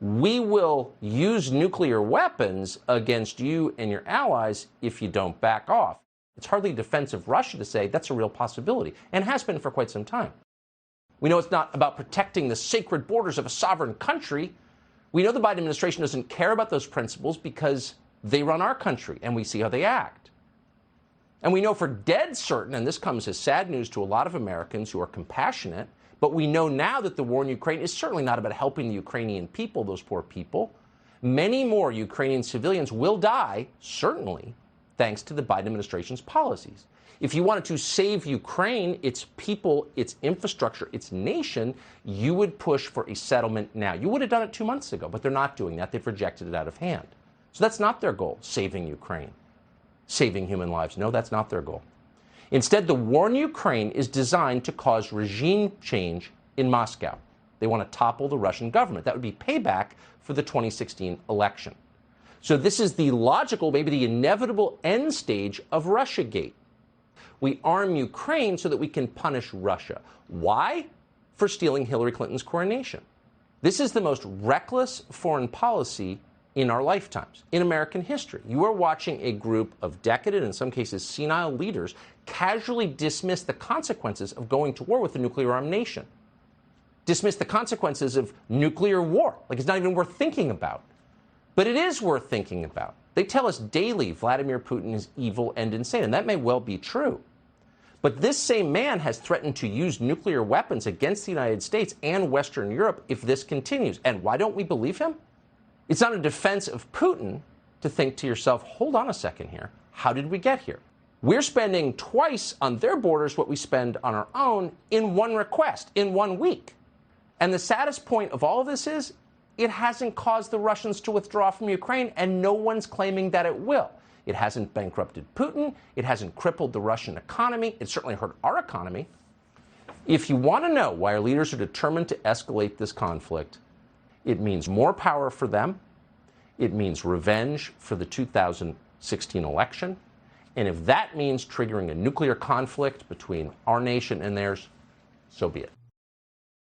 we will use nuclear weapons against you and your allies if you don't back off. It's hardly defensive of Russia to say that's a real possibility, and has been for quite some time. We know it's not about protecting the sacred borders of a sovereign country. We know the Biden administration doesn't care about those principles because they run our country, and we see how they act. And we know for dead certain, and this comes as sad news to a lot of Americans who are compassionate, but we know now that the war in Ukraine is certainly not about helping the Ukrainian people, those poor people. Many more Ukrainian civilians will die, certainly, thanks to the Biden administration's policies. If you wanted to save Ukraine, its people, its infrastructure, its nation, you would push for a settlement now. You would have done it 2 months ago, but they're not doing that. They've rejected it out of hand. So that's not their goal, saving Ukraine, saving human lives. No, that's not their goal. Instead, the war in Ukraine is designed to cause regime change in Moscow. They want to topple the Russian government. That would be payback for the 2016 election. So this is the logical, maybe the inevitable end stage of Russiagate. We arm Ukraine so that we can punish Russia. Why? For stealing Hillary Clinton's coronation. This is the most reckless foreign policy in our lifetimes, in American history. You are watching a group of decadent, in some cases senile leaders, casually dismiss the consequences of going to war with a nuclear-armed nation. Dismiss the consequences of nuclear war, like it's not even worth thinking about. But it is worth thinking about. They tell us daily Vladimir Putin is evil and insane, and that may well be true. But this same man has threatened to use nuclear weapons against the United States and Western Europe if this continues. And why don't we believe him? It's not a defense of Putin to think to yourself, hold on a second here. How did we get here? We're spending twice on their borders what we spend on our own in one request, in 1 week. And the saddest point of all of this is it hasn't caused the Russians to withdraw from Ukraine, and no one's claiming that it will. It hasn't bankrupted Putin. It hasn't crippled the Russian economy. It certainly hurt our economy. If you want to know why our leaders are determined to escalate this conflict, it means more power for them. It means revenge for the 2016 election. And if that means triggering a nuclear conflict between our nation and theirs, so be it.